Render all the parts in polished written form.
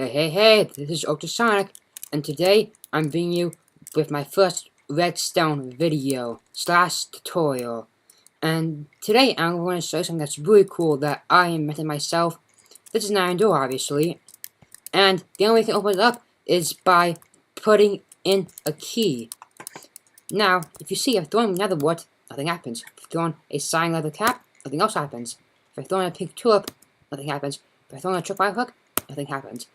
Hey, this is UltraSonic, and today I'm bringing you with my first Redstone video / tutorial. And today I'm going to show you something that's really cool that I invented myself. This is an iron door, obviously, and the only way you can open it up is by putting in a key. Now, if you see, if I throw in another wood, nothing happens. If I throw in a cyan leather cap, nothing else happens. If I throw in a pink tulip, nothing happens. If I throw in a tripwire hook, nothing happens.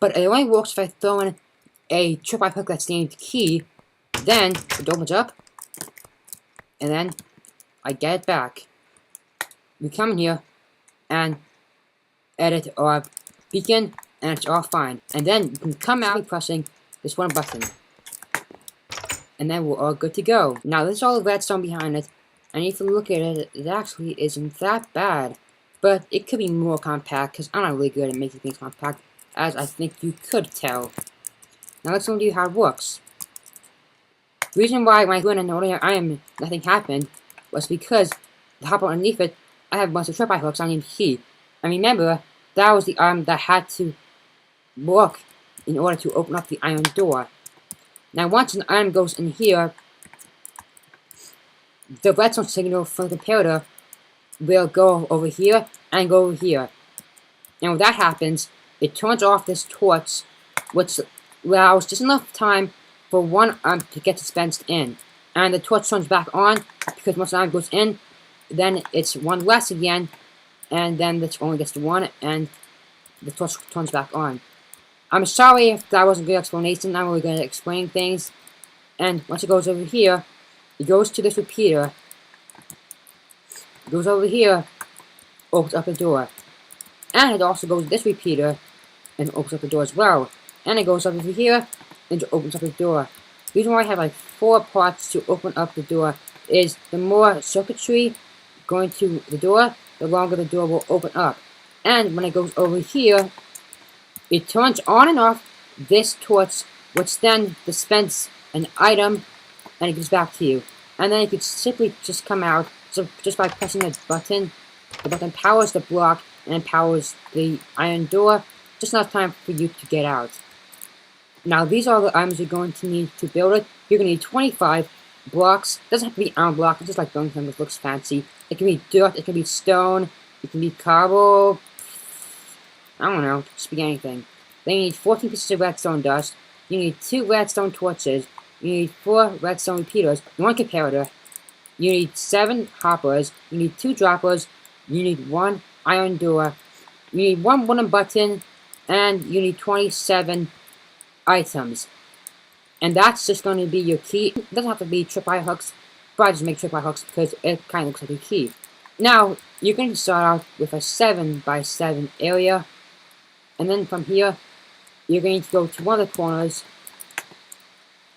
But it only works if I throw in a tripwire hook that's named key, then it opens up, and then I get it back. We come in here and edit our beacon, and it's all fine. And then you can come out pressing this one button. And then we're all good to go. Now this is all the redstone behind it, and if you look at it, it actually isn't that bad. But it could be more compact, because I'm not really good at making things compact, as I think you could tell. Now let's show you how it works. The reason why when I went in earlier iron nothing happened was because the hopper underneath it, I have a bunch of tripwire hooks on named key. And remember, that was the arm that had to work in order to open up the iron door. Now once an iron goes in here, the redstone signal from the comparator will go over here and go over here. And when that happens, it turns off this torch, which allows just enough time for one arm to get dispensed in. And the torch turns back on, because once an arm goes in, then it's one less again, and then it only gets to one, and the torch turns back on. I'm sorry if that wasn't a good explanation. I'm really good at explaining things. And once it goes over here, it goes to this repeater. It goes over here, opens up the door. And it also goes to this repeater, and opens up the door as well. And it goes up over here, and it opens up the door. The reason why I have like 4 parts to open up the door is the more circuitry going to the door, the longer the door will open up. And when it goes over here, it turns on and off this torch, which then dispenses an item, and it gives back to you. And then you could simply just come out, so just by pressing the button. The button powers the block, and powers the iron door, just enough time for you to get out. Now these are the items you're going to need to build it. You're going to need 25 blocks. It doesn't have to be iron block, it's just like building something that looks fancy. It can be dirt, it can be stone, it can be cobble, I don't know, just be anything. Then you need 14 pieces of redstone dust, you need 2 redstone torches, you need 4 redstone repeaters, 1 comparator, you need 7 hoppers, you need 2 droppers, you need 1 iron door, you need 1 wooden button, and you need 27 items. And that's just going to be your key. It doesn't have to be tripwire hooks, but I just make tripwire hooks because it kind of looks like a key. Now, you're going to start out with a 7 by 7 area, and then from here, you're going to go to one of the corners,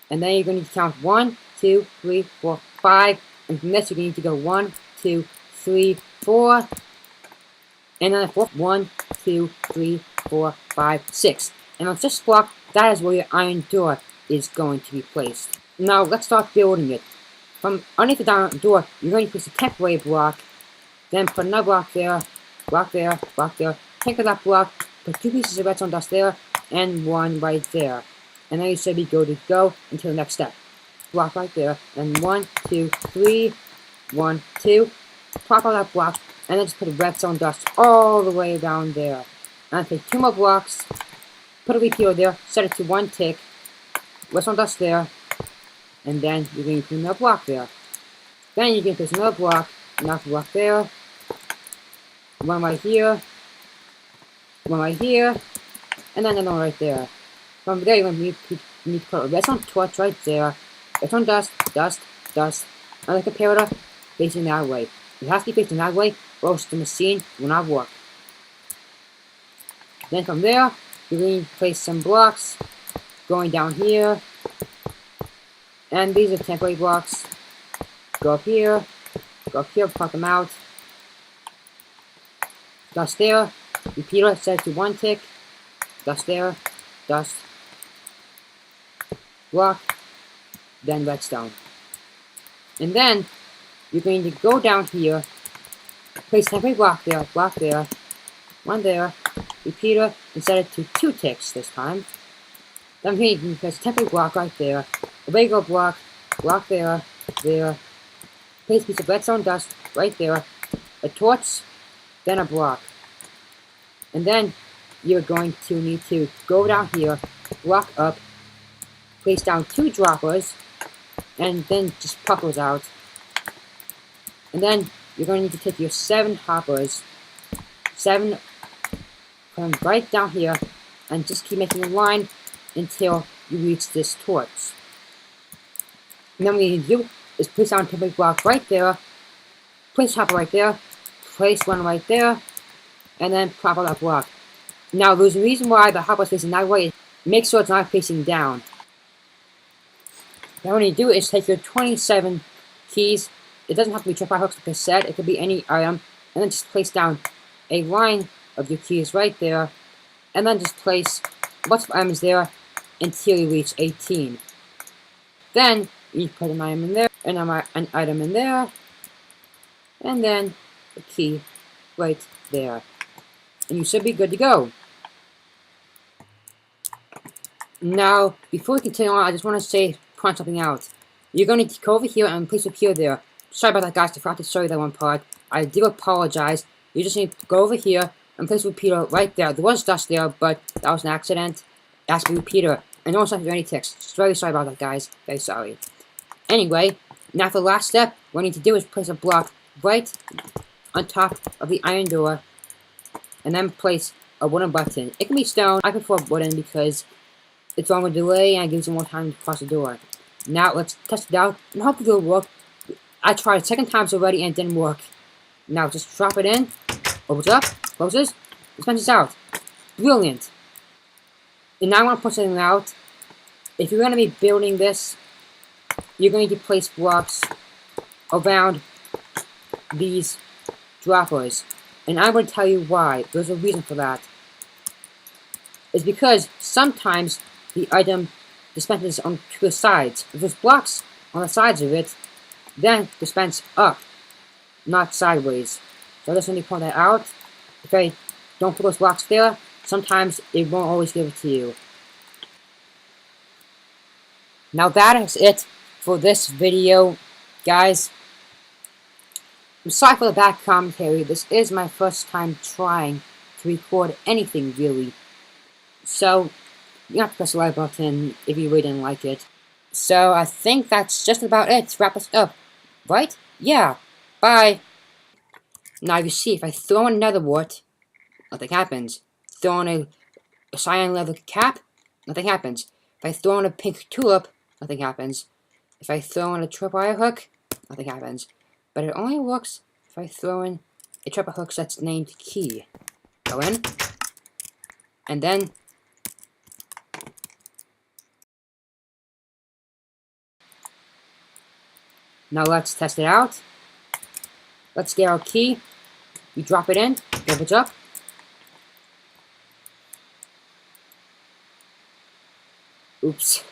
and then you're going to count 1, 2, 3, 4, 5, and from this you're going to go 1, 2, 3, 4, and then a 4th, 1, 2, 3, 4, 5, 6. And on this block, that is where your iron door is going to be placed. Now, let's start building it. From underneath the iron door, you're going to place a temporary block, then put another block there, block there, block there, take that block, put 2 pieces of redstone dust there, and 1 right there. And then you should be good to go until the next step. Block right there, and 1, 2, 3, 1, 2, pop out that block, and then just put redstone dust all the way down there. And take 2 more blocks, put a repeater there, set it to 1 tick, redstone dust there, and then you're going to put another block there. Then you can place another block there, 1 right here, 1 right here, and then another one right there. From there, you're going to need to put a redstone torch right there, redstone dust, and the comparator facing that way. It has to be facing that way, or else the machine will not work. Then from there, you're going to place some blocks going down here, and these are temporary blocks. Go up here, pop them out. Dust there, repeater set to 1 tick, dust there, dust, block, then redstone. And then you're going to go down here, place temporary block there, 1 there, repeater and set it to 2 ticks this time. Then we can place a temporary block right there, a regular block, block there, there, place a piece of redstone dust right there, a torch, then a block. And then you're going to need to go down here, block up, place down 2 droppers, and then just pop those out. And then you're going to need to take your 7 hoppers, 7, put them right down here, and just keep making a line until you reach this torch. And then what you need to do is place down a temporary block right there, place a hopper right there, place one right there, and then pop out that block. Now there's a reason why the hopper is facing that way. Make sure it's not facing down. Now what you do is take your 27 keys. It doesn't have to be tripwire hooks like I said, it could be any item, and then just place down a line of your keys right there, and then just place lots of items there until you reach 18. Then you put an item in there, and an item in there, and then a key right there. And you should be good to go. Now, before we continue on, I just want to point something out. You're going to go over here and place a repeater there. Sorry about that, guys. I forgot to show you that one part. I do apologize. You just need to go over here and place a repeater right there. There was dust there, but that was an accident. It has to be a repeater. And no one's not any ticks. Just very sorry about that, guys. Very sorry. Anyway, now for the last step, what I need to do is place a block right on top of the iron door, and then place a wooden button. It can be stone. I prefer wooden because it's longer delay and it gives you more time to cross the door. Now let's test it out and hopefully it'll work. I tried 2 times already and it didn't work. Now just drop it in, opens up, closes, dispenses out. Brilliant. And now I want to point something out. If you're going to be building this, you're going to place blocks around these droppers. And I'm going to tell you why. There's a reason for that. It's because sometimes the item dispenses on the sides. If there's blocks on the sides of it, then dispense up, not sideways. So I just want to point that out. Okay, don't put those blocks there. Sometimes it won't always give it to you. Now that is it for this video, guys. I'm sorry for the bad commentary. This is my first time trying to record anything, really. So, you have to press the like button if you really didn't like it. So, I think that's just about it to wrap us up. Right? Yeah. Bye. Now, you see, if I throw in another wart, nothing happens. Throw in a cyan leather cap, nothing happens. If I throw in a pink tulip, nothing happens. If I throw in a tripwire hook, nothing happens. But it only works if I throw in a tripwire hook that's named key. Go in, and then now let's test it out. Let's get our key. We drop it in, it opens up. Oops.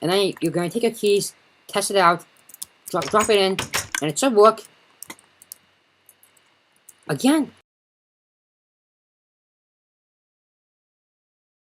And then you're going to take your keys, test it out, drop it in, and it should work. Again,